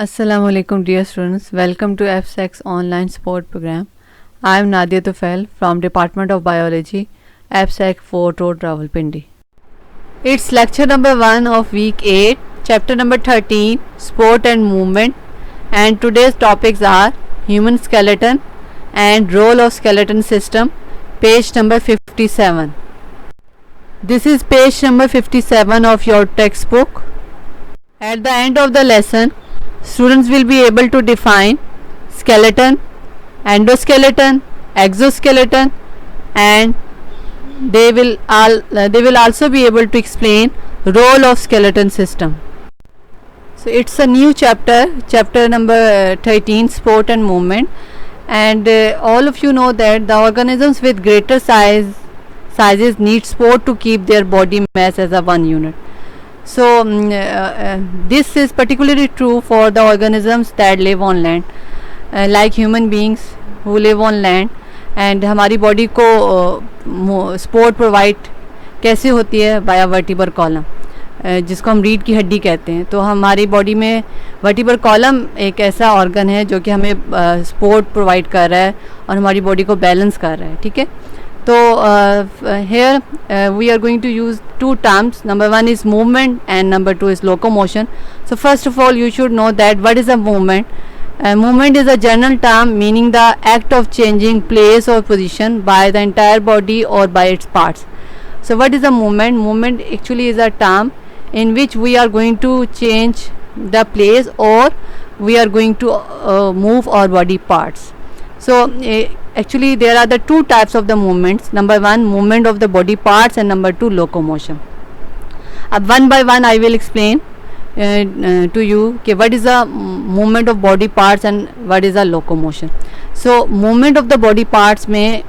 Assalamu alaikum dear students, welcome to FSEX online sport program. I am Nadia Tufail from Department of Biology, FSEC Fort Road, Rawalpindi. It's lecture number 1 of week 8, chapter number 13, sport and movement, and today's topics are human skeleton and role of skeleton system, page number 57. This is page number 57 of your textbook. At the end of the lesson, students will be able to define skeleton, endoskeleton, exoskeleton, and they will also be able to explain role of skeleton system. So it's a new chapter number 13, sport and movement, and all of you know that the organisms with greater sizes need sport to keep their body mass as a one unit. So this is particularly true for the organisms that live on land, like human beings who live on land. And हमारी body को sport provide कैसे होती है? Bye vertebral column, जिसको हम रीढ़ की हड्डी कहते हैं. तो हमारी बॉडी में वर्टिब्रल कॉलम एक ऐसा ऑर्गन है जो कि हमें सपोर्ट प्रोवाइड कर रहा है और हमारी बॉडी को बैलेंस कर रहा है. ठीक है. So here we are going to use two terms. Number 1 is movement and number 2 is locomotion. So first of all, you should know that what is a movement. Movement is a general term meaning the act of changing place or position by the entire body or by its parts. So what is a movement? Movement actually is a term in which we are going to change the place or we are going to move our body parts. So actually there are the two types of the movements. Number 1, movement of the body parts, and number 2, locomotion. One by one I will explain to you what is the movement of body parts and what is the locomotion. So movement of the body parts में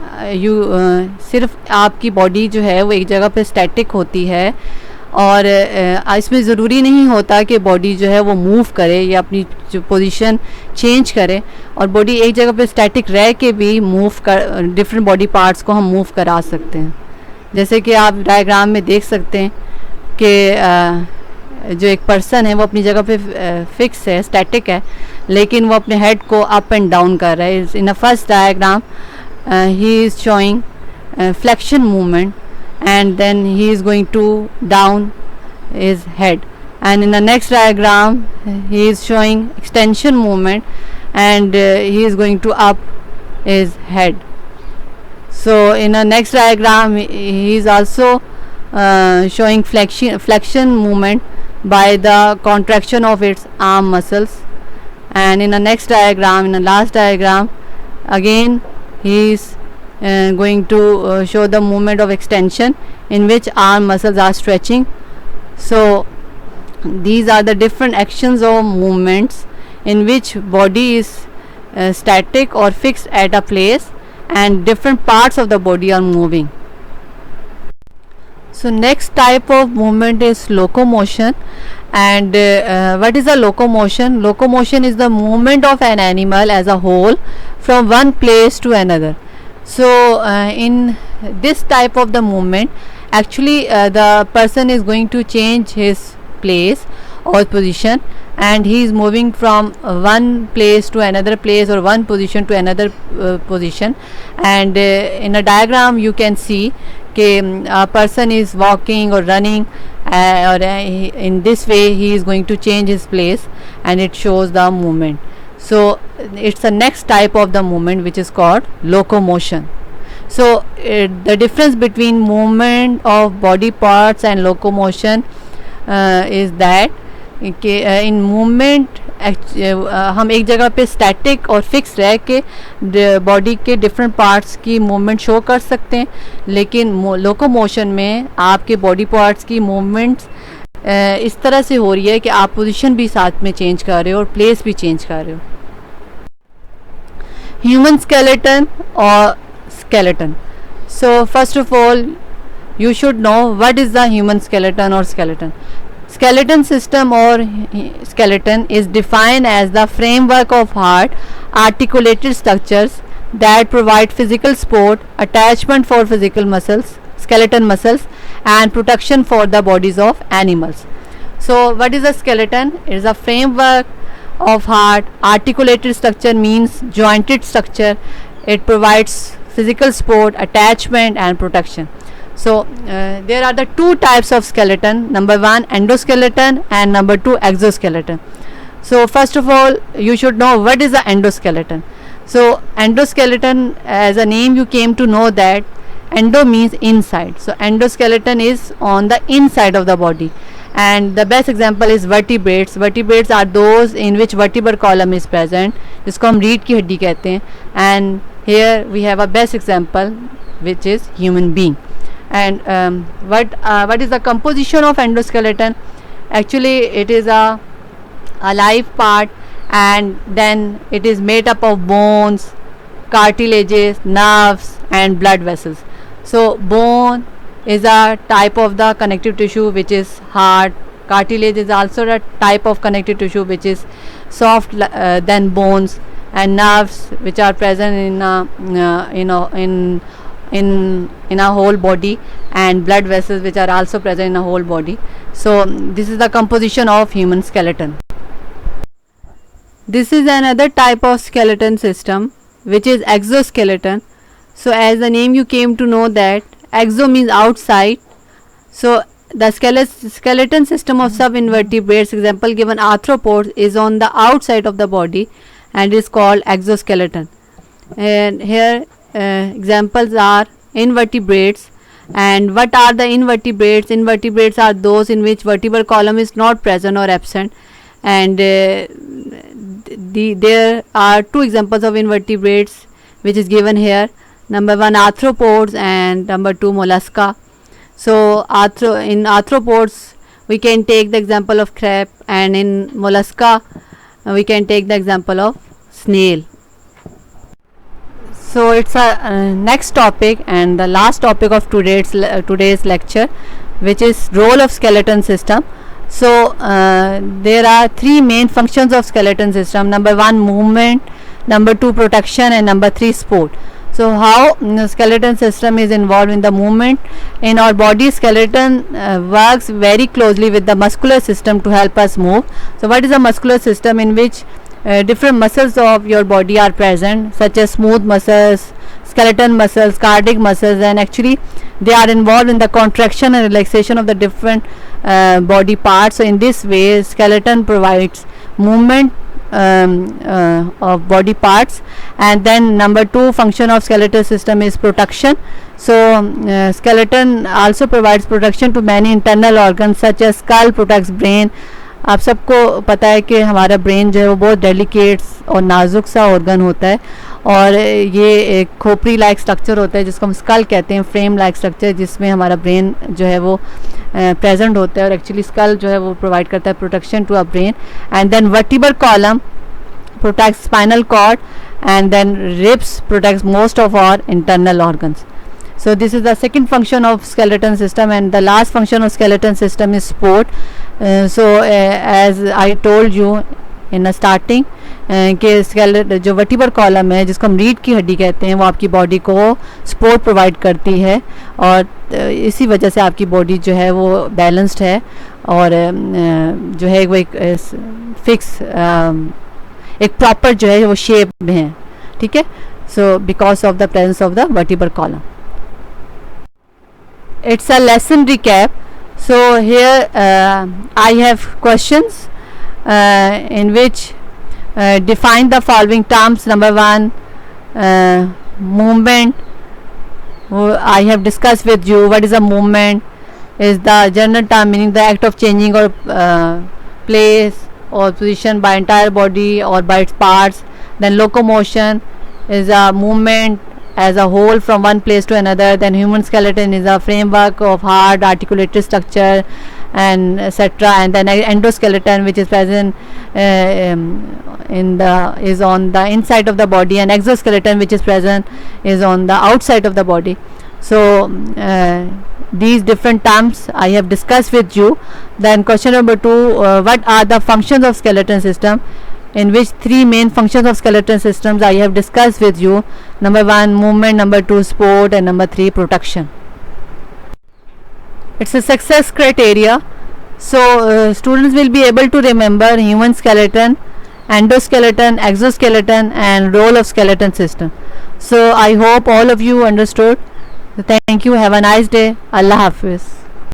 सिर्फ आपकी body जो है वो एक जगह पे static होती है और इसमें ज़रूरी नहीं होता कि बॉडी जो है वो मूव करे या अपनी जो पोजीशन चेंज करे, और बॉडी एक जगह पे स्टैटिक रह के भी मूव कर डिफरेंट बॉडी पार्ट्स को हम मूव करा सकते हैं. जैसे कि आप डायग्राम में देख सकते हैं कि जो एक पर्सन है वो अपनी जगह पे फिक्स है, स्टैटिक है, लेकिन वो अपने हेड को अप एंड डाउन कर रहा है. In the first diagram he is showing flexion movement and then he is going to down his head, and in the next diagram he is showing extension movement and he is going to up his head. So in the next diagram he is also showing flexion movement by the contraction of its arm muscles, and in the next diagram, in the last diagram, again he is going to show the movement of extension in which arm muscles are stretching. So these are the different actions or movements in which body is static or fixed at a place and different parts of the body are moving. So next type of movement is locomotion. And what is a locomotion? Locomotion is the movement of an animal as a whole from one place to another. So in this type of the movement, actually the person is going to change his place or position, and he is moving from one place to another place or one position to another position. And in a diagram you can see a person is walking or running, or in this way he is going to change his place and it shows the movement. So it's the next type of the movement which is called locomotion. So the difference between movement of body parts and locomotion is that in movement हम एक जगह पे static और fix रह के body के different parts की movement show कर सकते हैं, लेकिन लोकोमोशन में आपके बॉडी पार्ट्स की मूवमेंट्स इस तरह से हो रही है कि आप पोजीशन भी साथ में चेंज कर रहे हो और प्लेस भी चेंज कर रहे हो. Human skeleton or skeleton. So first of all you should know what is the human skeleton or skeleton. Skeleton system or skeleton is defined as the framework of hard articulated structures that provide physical support, attachment for physical muscles, skeleton muscles, and protection for the bodies of animals. So what is a skeleton? It is a framework of heart. Articulated structure means jointed structure. It provides physical support, attachment and protection. So there are the two types of skeleton. Number one, endoskeleton, and number two, exoskeleton. So first of all, you should know what is the endoskeleton. So endoskeleton, as a name you came to know that endo means inside. So endoskeleton is on the inside of the body, and the best example is vertebrates. Vertebrates are those in which vertebral column is present, जिसको हम रीढ़ की हड्डी कहते हैं. And here we have a best example, which is human being. And what is the composition of endoskeleton? Actually, it is a live part, and then it is made up of bones, cartilages, nerves and blood vessels. So bone is a type of the connective tissue which is hard. Cartilage is also a type of connective tissue which is soft than bones, and nerves which are present in a whole body, and blood vessels which are also present in a whole body. So this is the composition of human skeleton. This is another type of skeleton system which is exoskeleton. So as the name you came to know that exo means outside. So the skeleton system of subinvertebrates, example given arthropods, is on the outside of the body and is called exoskeleton. And here examples are invertebrates. And what are the invertebrates? Invertebrates are those in which vertebral column is not present or absent. And there are two examples of invertebrates which is given here. Number one, arthropods, and number two, mollusca. So in arthropods we can take the example of crab, and in mollusca we can take the example of snail. So it's a next topic and the last topic of today's lecture, which is role of skeleton system. So there are three main functions of skeleton system. Number one, movement. Number two, protection. And number three, sport. So how the skeleton system is involved in the movement? In our body, skeleton works very closely with the muscular system to help us move. So what is a muscular system? In which different muscles of your body are present, such as smooth muscles, skeleton muscles, cardiac muscles, and actually they are involved in the contraction and relaxation of the different body parts. So in this way, skeleton provides movement of body parts. And then number two function of skeletal system is protection. So skeleton also provides protection to many internal organs such as skull protects brain. आप सबको पता है कि हमारा brain जो है वो बहुत डेलिकेट्स और नाजुक सा ऑर्गन होता है, और ये एक खोपड़ी लाइक स्ट्रक्चर होता है जिसको हम स्कल कहते हैं, फ्रेम लाइक स्ट्रक्चर, जिसमें हमारा ब्रेन जो है वो प्रेजेंट होता है. और एक्चुअली स्कल जो है वो प्रोवाइड करता है protection to a brain. And then vertebral column protects spinal cord, and then ribs protects most of our internal organs. So this is the second function of skeleton system, and the last function of skeleton system is support. As I told you in the starting कि skeleton जो vertebral column है जिसको हम रीढ़ की हड्डी कहते हैं, वो आपकी बॉडी को सपोर्ट प्रोवाइड करती है, और इसी वजह से आपकी बॉडी जो है वो बैलेंस्ड है, और जो है वो एक फिक्स एक प्रॉपर जो है वो शेप में है. ठीक है. So because of the presence of the vertebral column. It's a lesson recap. So here I have questions in which define the following terms. Number one, movement. I have discussed with you what is a movement. Is the general term meaning the act of changing or place or position by entire body or by its parts. Then locomotion is a movement as a whole from one place to another. Then human skeleton is a framework of hard articulated structure and etc. And then endoskeleton, which is present is on the inside of the body, and exoskeleton, which is present, is on the outside of the body. So these different terms I have discussed with you. Then question number 2, what are the functions of skeleton system? In which 3 main functions of skeleton systems I have discussed with you. Number 1, movement. Number 2, support. And number 3, protection. It's a success criteria. So students will be able to remember human skeleton endoskeleton, exoskeleton, and role of skeleton system. So I hope all of you understood. Thank you. Have a nice day. Allah Hafiz.